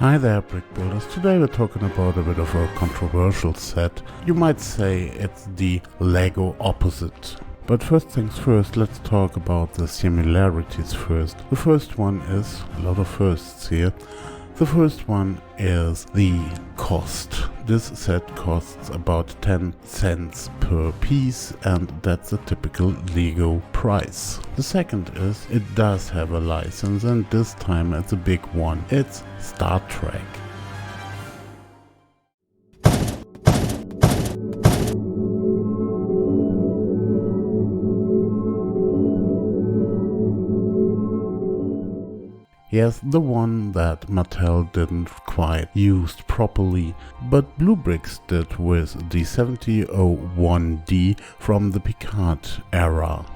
Hi there, brick builders. Today we're talking about a bit of a controversial set. You might say it's the Lego opposite. But first things first, let's talk about the similarities first. The first one is, a lot of firsts here. The first one is the cost. This set costs about 10 cents per piece, and that's a typical Lego price. The second is, it does have a license, and this time it's a big one. It's Star Trek. Yes, the one that Mattel didn't quite use properly, but BlueBrixx did with the 7001D from the Picard era.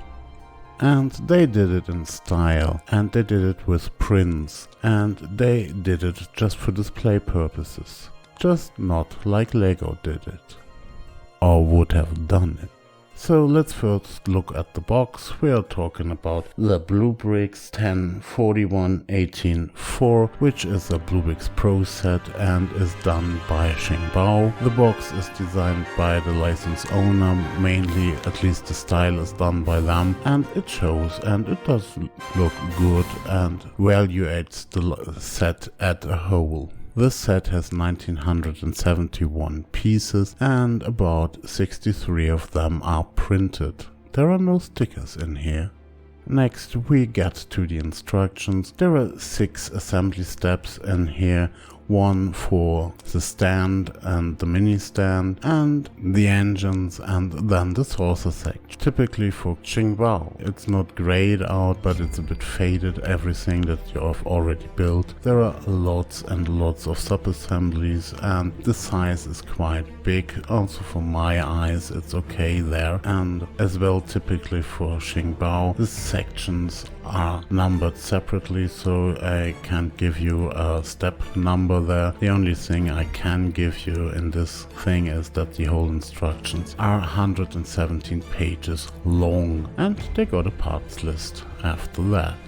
And they did it in style, and they did it with prints, and they did it just for display purposes. Just not like Lego did it, or would have done it. So let's first look at the box. We are talking about the BlueBrixx 104118-4, which is a BlueBrixx Pro set and is done by Xingbao. The box is designed by the license owner, mainly, at least the style is done by them, and it shows and it does look good and evaluates the set as a whole. This set has 1971 pieces and about 63 of them are printed. There are no stickers in here. Next we get to the instructions. There are 6 assembly steps in here. One for the stand and the mini stand and the engines and then the saucer section. Typically for Xingbao. It's not grayed out, but it's a bit faded, everything that you have already built. There are lots and lots of sub-assemblies and the size is quite big. Also for my eyes it's okay there. And as well typically for Xingbao, the sections are numbered separately, so I can't give you a step number there. The only thing I can give you in this thing is that the whole instructions are 117 pages long, and they got a parts list after that.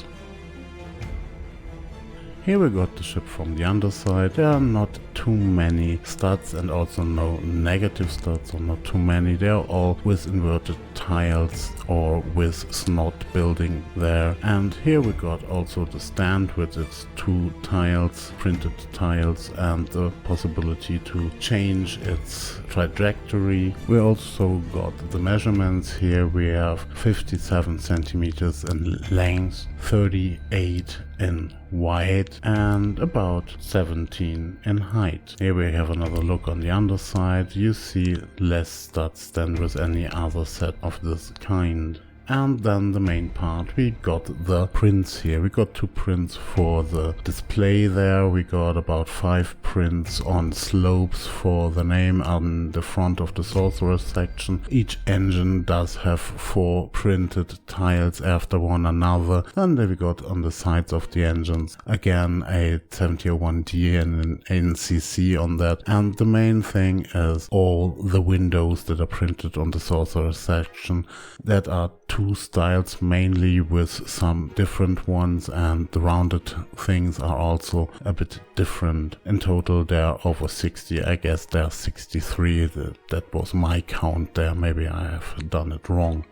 Here we got the ship from the underside. There are not too many studs and also no negative studs, or not too many. They are all with inverted tiles or with snot building there. And here we got also the stand with its 2 tiles, printed tiles, and the possibility to change its trajectory. We also got the measurements here. We have 57 centimeters in length, 38 in wide and about 17 in height. Here we have another look on the underside. You see less studs than with any other set of this kind. And then the main part, we got the prints here. We got 2 prints for the display there. We got about 5 prints on slopes for the name on the front of the sorcerer section. Each engine does have 4 printed tiles after one another. Then we got on the sides of the engines again a 7001D and an NCC on that. And the main thing is all the windows that are printed on the sorcerer section that are 2 styles mainly with some different ones, and the rounded things are also a bit different. In total there are over 60, I guess there are 63, that was my count there, maybe I have done it wrong.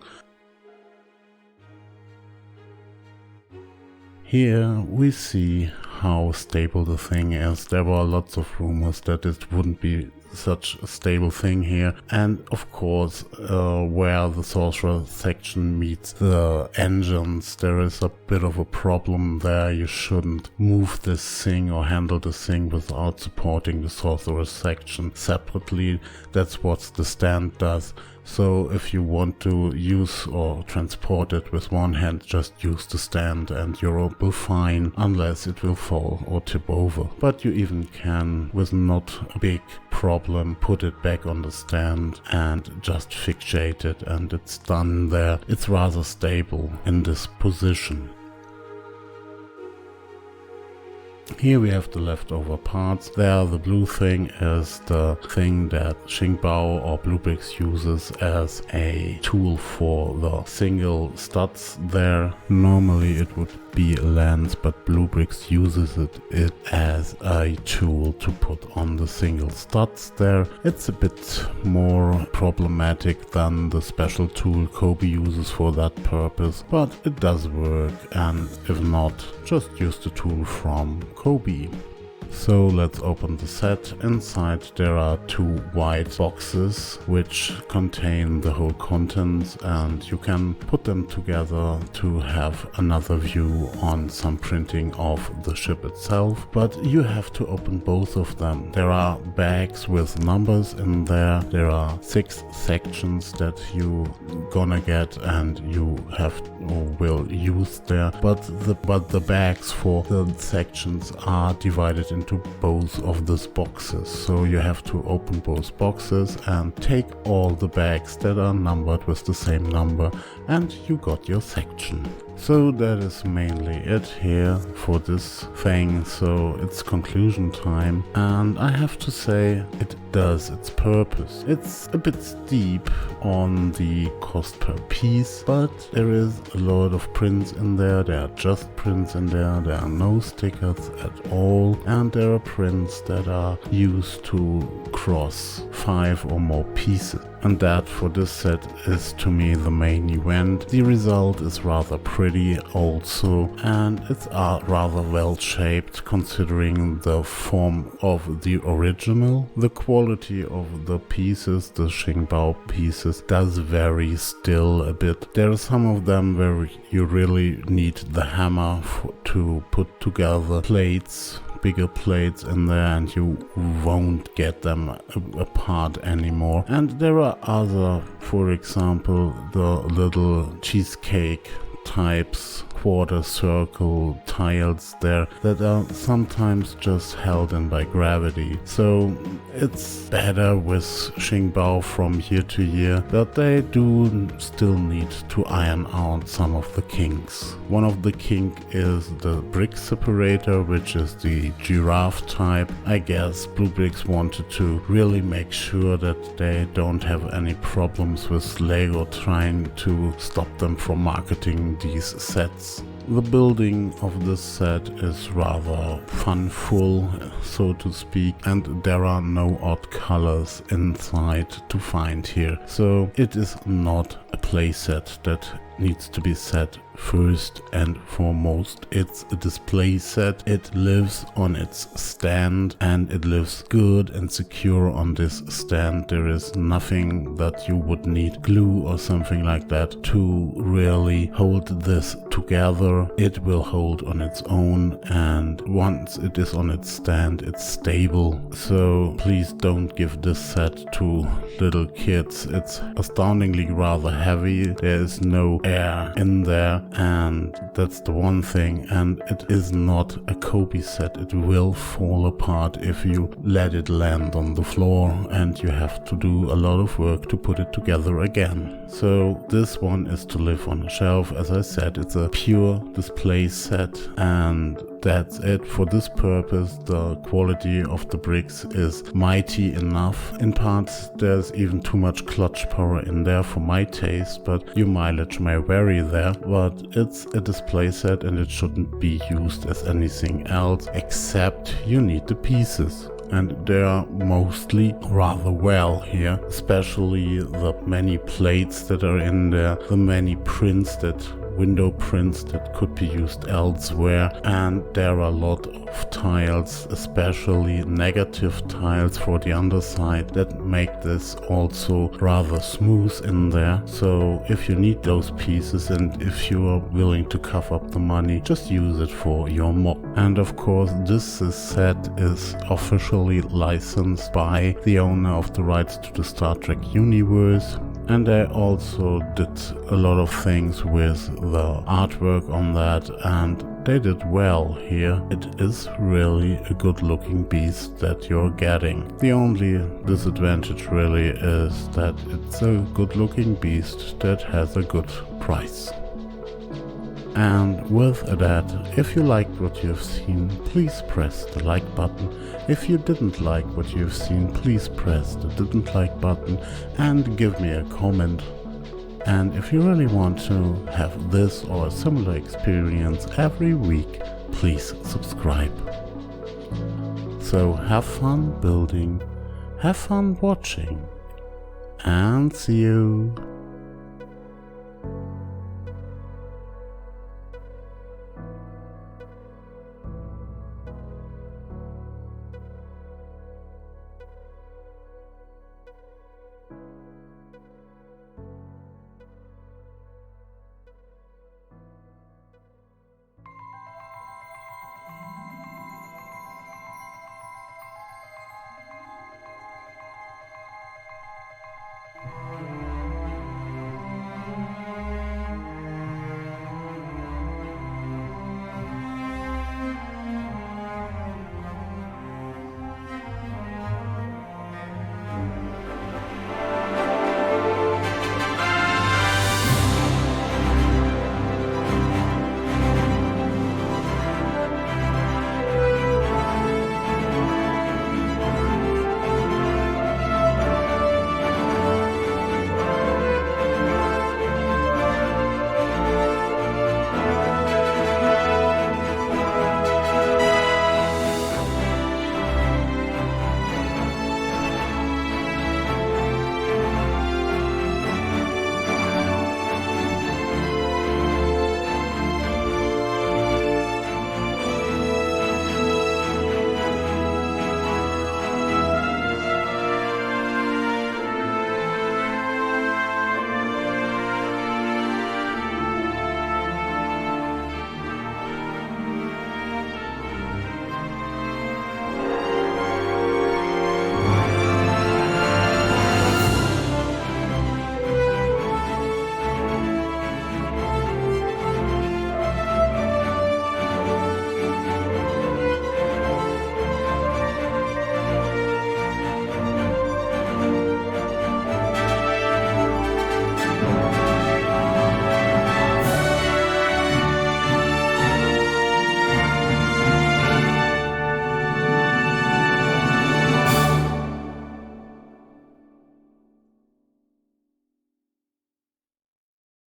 Here we see how stable the thing is. There were lots of rumors that it wouldn't be such a stable thing here, and of course where the sorcerer section meets the engines there is a bit of a problem there. You shouldn't move this thing or handle this thing without supporting the sorcerer section separately. That's what the stand does. So if you want to use or transport it with one hand, just use the stand and you'll be fine, unless it will fall or tip over. But you even can, with not a big problem, put it back on the stand and just fixate it and it's done there. It's rather stable in this position. Here we have the leftover parts. There, the blue thing is the thing that Xingbao or BlueBrixx uses as a tool for the single studs there. Normally it would be a lens, but BlueBrixx uses it as a tool to put on the single studs there. It's a bit more problematic than the special tool Kobe uses for that purpose, but it does work, and if not, just use the tool from Kobe. So let's open the set. Inside there are two white boxes which contain the whole contents, and you can put them together to have another view on some printing of the ship itself, but you have to open both of them. There are bags with numbers in there. There are 6 sections that you gonna get and you have or will use there, but the bags for the sections are divided into both of these boxes, so you have to open both boxes and take all the bags that are numbered with the same number, and you got your section. So that is mainly it here for this thing, so it's conclusion time, and I have to say it does its purpose. It's a bit steep on the cost per piece, but there is a lot of prints in there. There are just prints in there, there are no stickers at all, and there are prints that are used to cross 5 or more pieces. And that for this set is to me the main event. The result is rather pretty also, and it's rather well shaped considering the form of the original. The quality of the pieces, the Xingbao pieces, does vary still a bit. There are some of them where you really need the hammer to put together plates, bigger plates in there, and you won't get them apart anymore. And there are other, for example, the little cheesecake types, quarter circle tiles there that are sometimes just held in by gravity. So it's better with Xingbao from year to year, but they do still need to iron out some of the kinks. One of the kink is the brick separator, which is the giraffe type. I guess BlueBrixx wanted to really make sure that they don't have any problems with Lego trying to stop them from marketing these sets. The building of this set is rather funful, so to speak, and there are no odd colors inside to find here. So it is not a playset that needs to be set first and foremost. It's a display set. It lives on its stand, and it lives good and secure on this stand. There is nothing that you would need glue or something like that to really hold this together. It will hold on its own, and once it is on its stand, it's stable. So please don't give this set to little kids. It's astoundingly rather heavy. There is no air in there, and that's the one thing, and it is not a Kobe set. It will fall apart if you let it land on the floor, and you have to do a lot of work to put it together again. So this one is to live on a shelf. As I said, it's a pure display set, and that's it for this purpose. The quality of the Brixx is mighty enough. In parts there's even too much clutch power in there for my taste, but your mileage may vary there. But it's a display set, and it shouldn't be used as anything else, except you need the pieces. And they are mostly rather well here, especially the many plates that are in there, the many prints window prints that could be used elsewhere, and there are a lot of tiles, especially negative tiles for the underside, that make this also rather smooth in there. So if you need those pieces, and if you are willing to cough up the money, just use it for your mock. And of course this set is officially licensed by the owner of the rights to the Star Trek universe. And I also did a lot of things with the artwork on that, and they did well here. It is really a good looking beast that you're getting. The only disadvantage really is that it's a good looking beast that has a good price. And with that, if you liked what you've seen, please press the like button. If you didn't like what you've seen, please press the didn't like button and give me a comment. And if you really want to have this or a similar experience every week, please subscribe. So have fun building, have fun watching, and see you